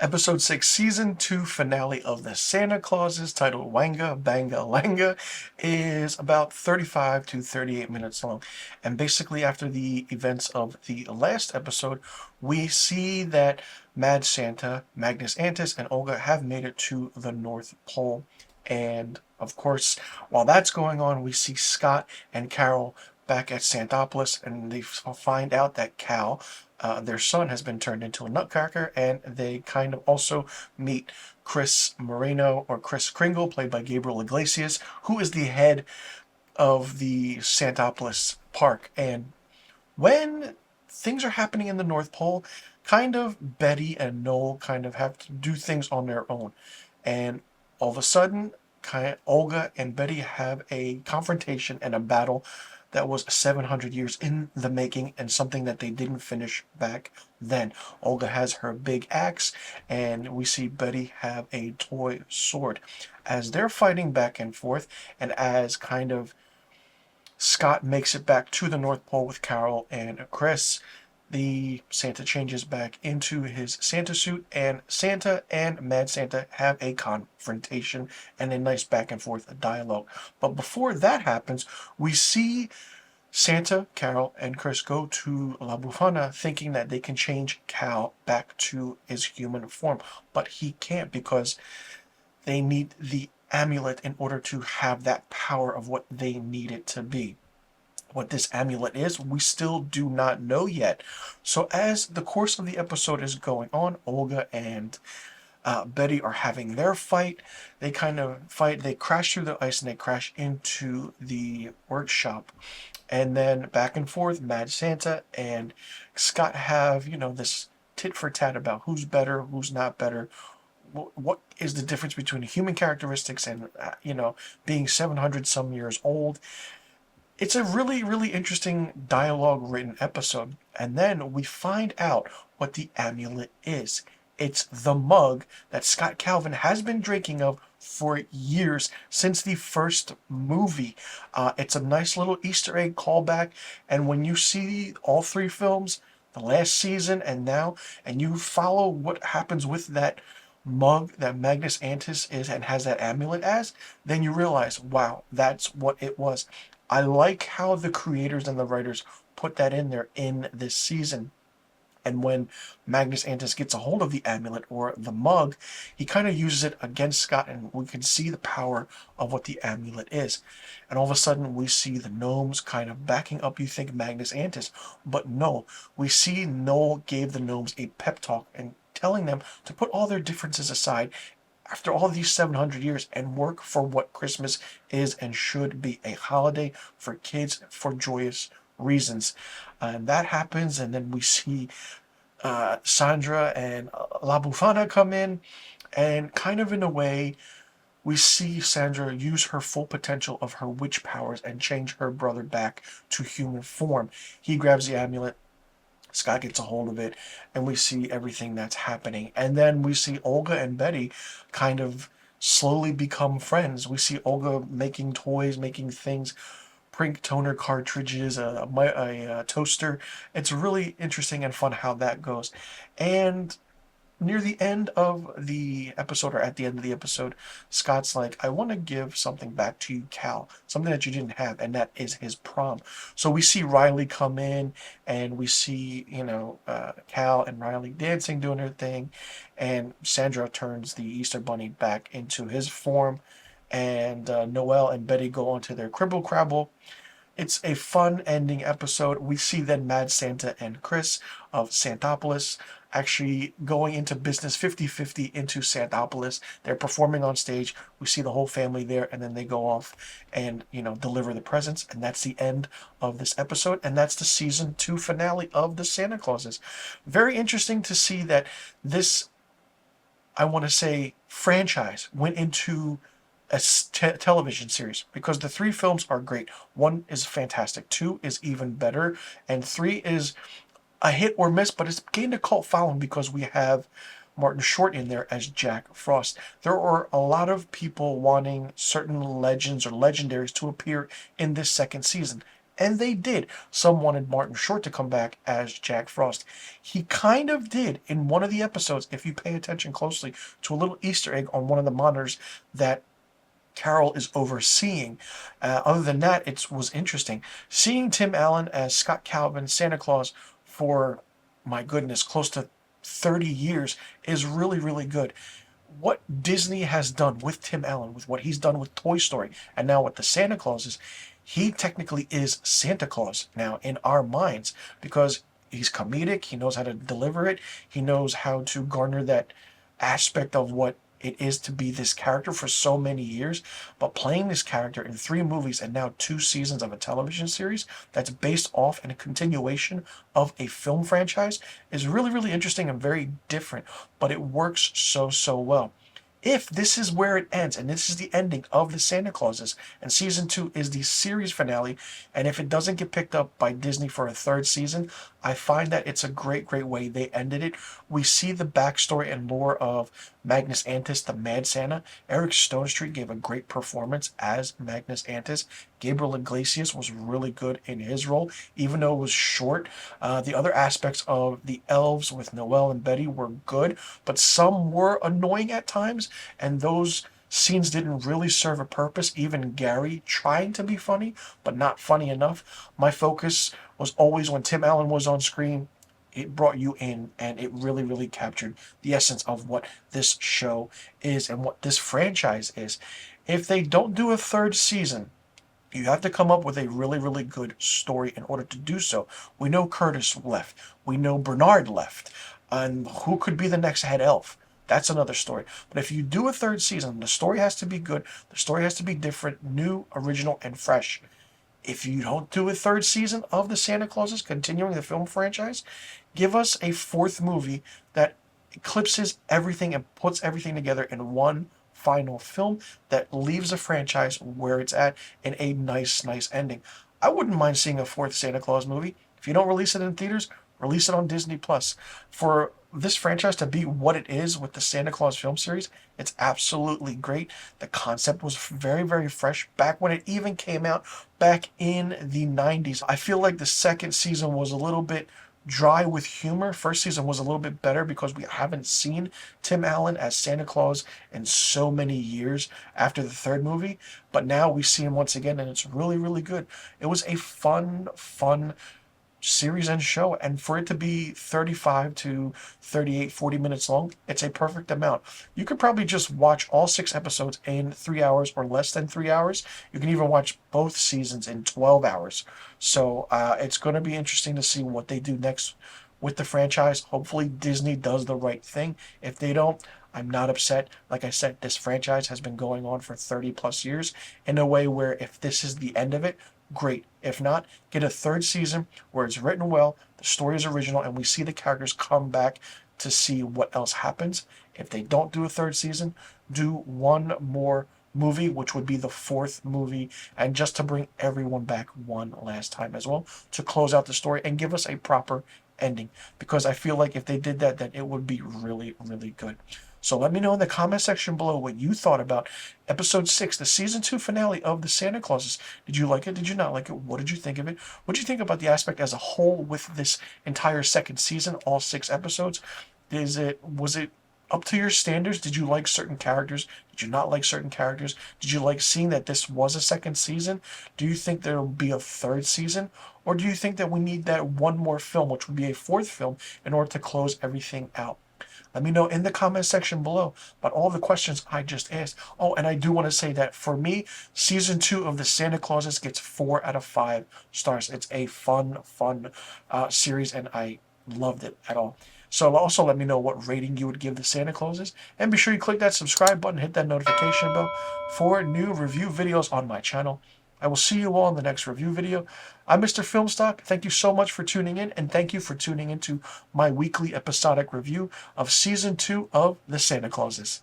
Episode 6, Season 2 finale of the Santa Clauses, titled Wanga Banga Langa, is about 35 to 38 minutes long. And basically, after the events of the last episode, we see that Mad Santa, Magnus Antis, and Olga have made it to the North Pole. And of course, while that's going on, we see Scott and Carol back at Santopolis, and they find out that Cal, their son, has been turned into a nutcracker, and they kind of also meet Chris Moreno, or Chris Kringle, played by Gabriel Iglesias, who is the head of the Santopolis Park. And when things are happening in the North Pole, kind of Betty and Noel kind of have to do things on their own. And all of a sudden, Olga and Betty have a confrontation and a battle that was 700 years in the making, and something that they didn't finish back then. Olga has her big axe, and we see Betty have a toy sword. As they're fighting back and forth, and as kind of Scott makes it back to the North Pole with Carol and Chris, the Santa changes back into his Santa suit, and Santa and Mad Santa have a confrontation and a nice back and forth dialogue. But before that happens, we see Santa, Carol, and Chris go to La Bufana, thinking that they can change Cal back to his human form. But he can't, because they need the amulet in order to have that power of what they need it to be. What this amulet is, we still do not know yet. So as the course of the episode is going on, Olga and Betty are having their fight. They kind of fight, they crash through the ice, and they crash into the workshop. And then back and forth, Mad Santa and Scott have, this tit for tat about who's better, who's not better, what is the difference between human characteristics and, being 700 some years old. It's a really, really interesting dialogue written episode. And then we find out what the amulet is. It's the mug that Scott Calvin has been drinking of for years, since the first movie. It's a nice little Easter egg callback. And when you see all three films, the last season and now, and you follow what happens with that mug that Magnus Antis is and has that amulet as, then you realize, wow, that's what it was. I like how the creators and the writers put that in there in this season. And when Magnus Antis gets a hold of the amulet, or the mug, he kind of uses it against Scott, and we can see the power of what the amulet is. And all of a sudden, we see the gnomes kind of backing up, you think, Magnus Antis. But no, we see Noel gave the gnomes a pep talk and telling them to put all their differences aside after all these 700 years and work for what Christmas is and should be: a holiday for kids, for joyous reasons. And that happens, and then we see Sandra and La Bufana come in, and kind of in a way, we see Sandra use her full potential of her witch powers and change her brother back to human form. He grabs the amulet, Scott gets a hold of it, and we see everything that's happening. And then we see Olga and Betty kind of slowly become friends. We see Olga making toys, making things, prink toner cartridges, a toaster. It's really interesting and fun how that goes. And near the end of the episode, or at the end of the episode, Scott's like, I want to give something back to you, Cal, something that you didn't have, and that is his prom. So we see Riley come in, and we see, Cal and Riley dancing, doing their thing, and Sandra turns the Easter Bunny back into his form, and Noel and Betty go on to their cribble crabble. It's a fun ending episode. We see then Mad Santa and Chris of Santopolis actually going into business 50-50 into Santopolis. They're performing on stage. We see the whole family there, and then they go off and, deliver the presents. And that's the end of this episode. And that's the season 2 finale of the Santa Clauses. Very interesting to see that this, I want to say, franchise went into a television series, because the three films are great. One is fantastic, two is even better, and three is a hit or miss, but it's gained a cult following because we have Martin Short in there as Jack Frost. There are a lot of people wanting certain legends or legendaries to appear in this second season, And they did. Some wanted Martin Short to come back as Jack Frost. He kind of did in one of the episodes, if you pay attention closely to a little Easter egg on one of the monitors that Carol is overseeing. Other than that, it was interesting. Seeing Tim Allen as Scott Calvin, Santa Claus, for, my goodness, close to 30 years is really, really good. What Disney has done with Tim Allen, with what he's done with Toy Story, and now with the Santa Clauses, he technically is Santa Claus now in our minds because he's comedic, he knows how to deliver it, he knows how to garner that aspect of what it is to be this character for so many years, but playing this character in 3 movies and now 2 seasons of a television series that's based off and a continuation of a film franchise is really, really interesting and very different, but it works so well. If this is where it ends, and this is the ending of the Santa Clauses, and season 2 is the series finale, and if it doesn't get picked up by Disney for a 3rd season, I find that it's a great way they ended it. We see the backstory and lore of Magnus Antis, the Mad Santa. Eric Stonestreet gave a great performance as Magnus Antis. Gabriel Iglesias was really good in his role, even though it was short. The other aspects of the elves with Noelle and Betty were good, but some were annoying at times, and those scenes didn't really serve a purpose. Even Gary trying to be funny, but not funny enough. My focus was always when Tim Allen was on screen. It brought you in, and it really captured the essence of what this show is and what this franchise is. If they don't do a 3rd season, you have to come up with a really good story in order to do so. We know Curtis left. We know Bernard left. And who could be the next head elf? That's another story. But if you do a 3rd season, the story has to be good. The story has to be different, new, original, and fresh. If you don't do a 3rd season of the Santa Clauses, continuing the film franchise, give us a 4th movie that eclipses everything and puts everything together in one final film that leaves the franchise where it's at in a nice ending. I wouldn't mind seeing a 4th Santa Claus movie. If you don't release it in theaters, release it on Disney Plus. For this franchise to be what it is with the Santa Claus film series, it's absolutely great. The concept was very fresh back when it even came out back in the 90s. I feel like the 2nd season was a little bit dry with humor. 1st season was a little bit better because we haven't seen Tim Allen as Santa Claus in so many years after the 3rd movie, but now we see him once again, and it's really good. It was a fun series and show, and for it to be 35 to 38, 40 minutes long, it's a perfect amount. You could probably just watch all 6 episodes in 3 hours or less than 3 hours. You can even watch both seasons in 12 hours. So it's going to be interesting to see what they do next with the franchise. Hopefully Disney does the right thing. If they don't, I'm not upset. Like I said, this franchise has been going on for 30 plus years in a way where if this is the end of it, great. If not, get a 3rd season where it's written well, the story is original, and we see the characters come back to see what else happens. If they don't do a 3rd season, do one more movie, which would be the 4th movie, and just to bring everyone back one last time as well, to close out the story and give us a proper ending. Because I feel like if they did that, then it would be really good. So let me know in the comment section below what you thought about episode 6, the season 2 finale of the Santa Clauses. Did you like it? Did you not like it? What did you think of it? What did you think about the aspect as a whole with this entire 2nd season, all 6 episodes? Was it up to your standards? Did you like certain characters? Did you not like certain characters? Did you like seeing that this was a 2nd season? Do you think there will be a 3rd season? Or do you think that we need that one more film, which would be a 4th film, in order to close everything out? Let me know in the comment section below about all the questions I just asked. Oh, and I do want to say that for me, season 2 of the Santa Clauses gets 4 out of 5 stars. It's a fun series, and I loved it at all. So also let me know what rating you would give the Santa Clauses. And be sure you click that subscribe button, hit that notification bell for new review videos on my channel. I will see you all in the next review video. I'm Mr. Filmstock. Thank you so much for tuning in, and thank you for tuning into my weekly episodic review of Season 2 of The Santa Clauses.